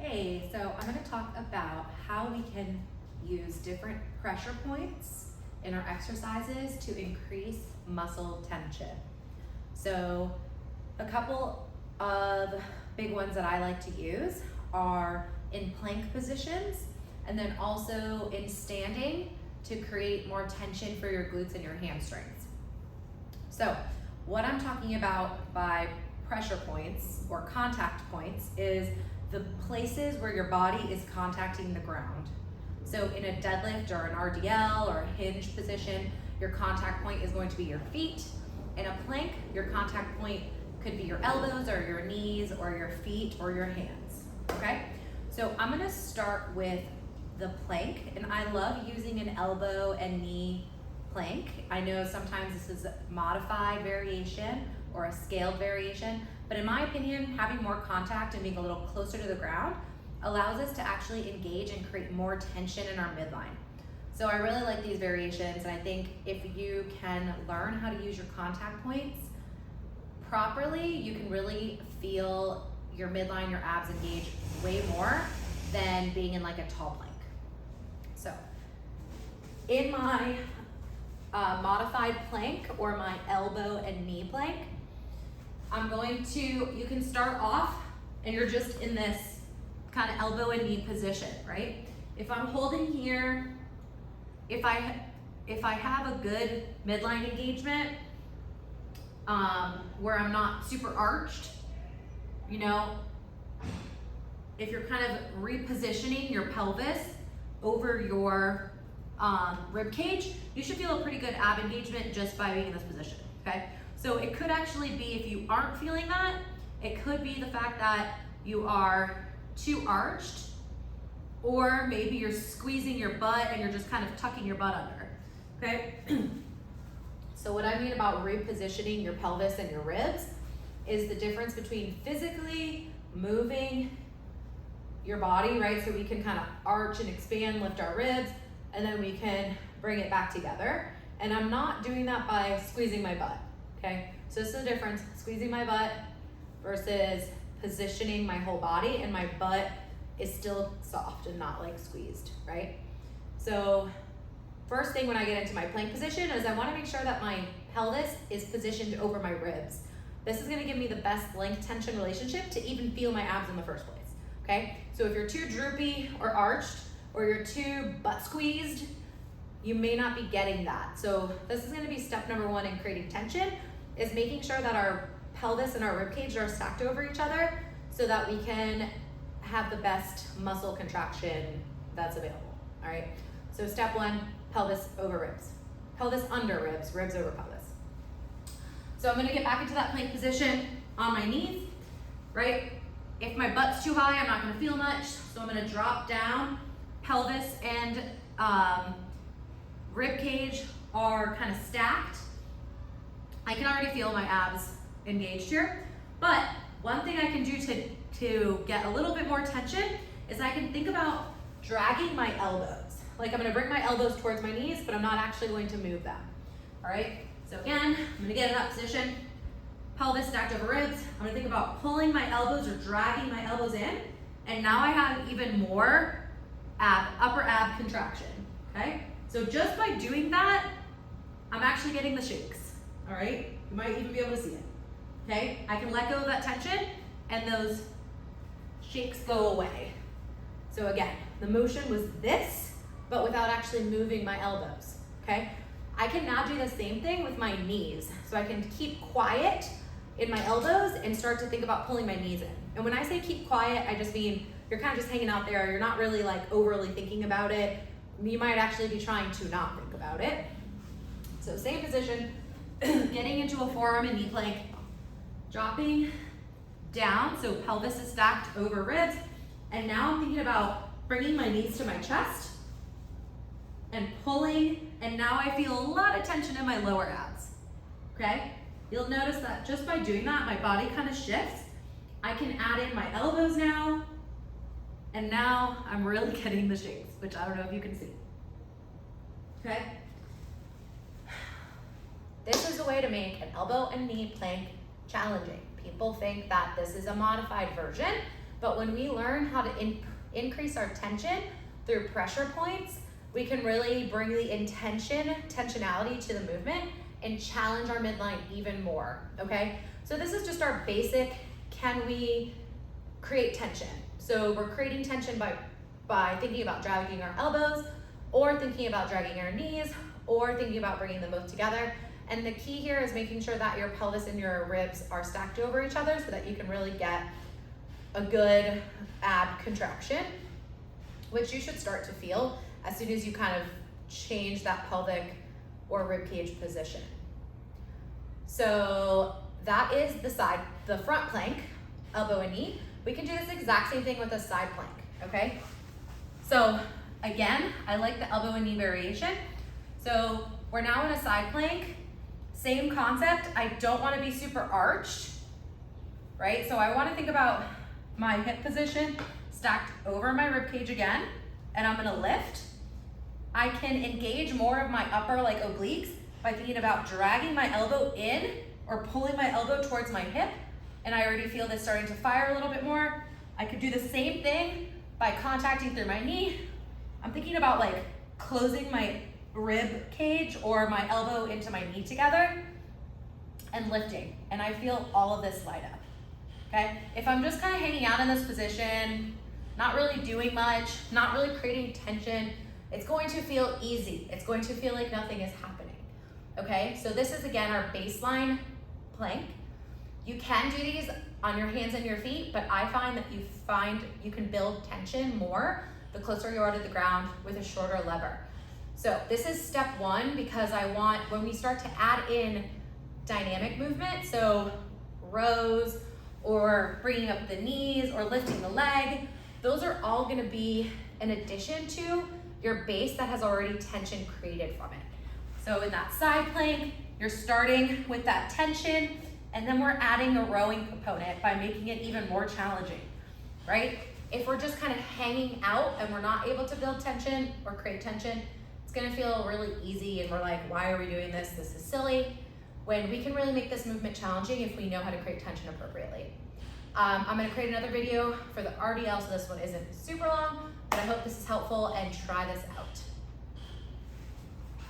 Hey, so I'm going to talk about how we can use different pressure points in our exercises to increase muscle tension. So a couple of big ones that I like to use are in plank positions and then also in standing to create more tension for your glutes and your hamstrings. So what I'm talking about by pressure points or contact points is the places where your body is contacting the ground. So in a deadlift or an RDL or a hinge position, your contact point is going to be your feet. In a plank, your contact point could be your elbows or your knees or your feet or your hands, okay? So I'm gonna start with the plank, and I love using an elbow and knee plank. I know sometimes this is a modified variation or a scaled variation, but in my opinion, having more contact and being a little closer to the ground allows us to actually engage and create more tension in our midline. So I really like these variations, and I think if you can learn how to use your contact points properly, you can really feel your midline, your abs engage way more than being in like a tall plank. So in my modified plank or my elbow and knee plank, you can start off and you're just in this kind of elbow and knee position, right? If I'm holding here, if I have a good midline engagement, where I'm not super arched, you know, if you're kind of repositioning your pelvis over your rib cage, you should feel a pretty good ab engagement just by being in this position, okay? So it could actually be, if you aren't feeling that, it could be the fact that you are too arched, or maybe you're squeezing your butt and you're just kind of tucking your butt under, okay? So what I mean about repositioning your pelvis and your ribs is the difference between physically moving your body, right? So we can kind of arch and expand, lift our ribs, and then we can bring it back together. And I'm not doing that by squeezing my butt, okay? So this is the difference, squeezing my butt versus positioning my whole body, and my butt is still soft and not like squeezed, right? So first thing when I get into my plank position is I want to make sure that my pelvis is positioned over my ribs. This is going to give me the best length tension relationship to even feel my abs in the first place, okay? So if you're too droopy or arched, or you're too butt squeezed, you may not be getting that. So this is going to be step number one in creating tension, is making sure that our pelvis and our rib cage are stacked over each other so that we can have the best muscle contraction that's available, all right? So step one, pelvis over ribs. Pelvis under ribs, ribs over pelvis. So I'm gonna get back into that plank position on my knees, right? If my butt's too high, I'm not gonna feel much, so I'm gonna drop down. Pelvis and rib cage are kind of stacked. I can already feel my abs engaged here, but one thing I can do to get a little bit more tension is I can think about dragging my elbows. Like I'm gonna bring my elbows towards my knees, but I'm not actually going to move them, all right? So again, I'm gonna get in that position, pelvis stacked over ribs. I'm gonna think about pulling my elbows or dragging my elbows in, and now I have even more upper ab contraction, okay? So just by doing that, I'm actually getting the shakes, all right? You might even be able to see it, okay? I can let go of that tension and those shakes go away. So again, the motion was this, but without actually moving my elbows, okay? I can now do the same thing with my knees. So I can keep quiet in my elbows and start to think about pulling my knees in. And when I say keep quiet, I just mean you're kind of just hanging out there. You're not really like overly thinking about it. You might actually be trying to not think about it. So same position, getting into a forearm and knee plank, dropping down, so pelvis is stacked over ribs. And now I'm thinking about bringing my knees to my chest and pulling, and now I feel a lot of tension in my lower abs, okay? You'll notice that just by doing that, my body kind of shifts. I can add in my elbows now, and now I'm really getting the shakes, which I don't know if you can see, okay? This is a way to make an elbow and knee plank challenging. People think that this is a modified version, But when we learn how to increase our tension through pressure points, we can really bring the tensionality to the movement and challenge our midline even more, okay? So this is just our basic, can we create tension? So we're creating tension by thinking about dragging our elbows, or thinking about dragging our knees, or thinking about bringing them both together. And the key here is making sure that your pelvis and your ribs are stacked over each other so that you can really get a good ab contraction, which you should start to feel as soon as you kind of change that pelvic or rib cage position. So that is the front plank, elbow and knee. We can do this exact same thing with a side plank, okay? So again, I like the elbow and knee variation. So we're now in a side plank, same concept. I don't want to be super arched, right? So I want to think about my hip position stacked over my rib cage again, and I'm gonna lift. I can engage more of my upper like obliques by thinking about dragging my elbow in or pulling my elbow towards my hip, and I already feel this starting to fire a little bit more. I could do the same thing by contacting through my knee. I'm thinking about like closing my rib cage or my elbow into my knee together and lifting, and I feel all of this light up, okay? If I'm just kind of hanging out in this position, not really doing much, not really creating tension, it's going to feel easy. It's going to feel like nothing is happening, okay? So this is, again, our baseline plank. You can do these on your hands and your feet, but I find that you can build tension more the closer you are to the ground with a shorter lever. So this is step one, because I want, when we start to add in dynamic movement, so rows or bringing up the knees or lifting the leg, those are all gonna be in addition to your base that has already tension created from it. So in that side plank, you're starting with that tension, and then we're adding a rowing component by making it even more challenging, right? If we're just kind of hanging out and we're not able to build tension or create tension, it's gonna feel really easy and we're like, why are we doing this? This is silly. When we can really make this movement challenging if we know how to create tension appropriately. I'm gonna create another video for the RDL, so this one isn't super long, but I hope this is helpful and try this out.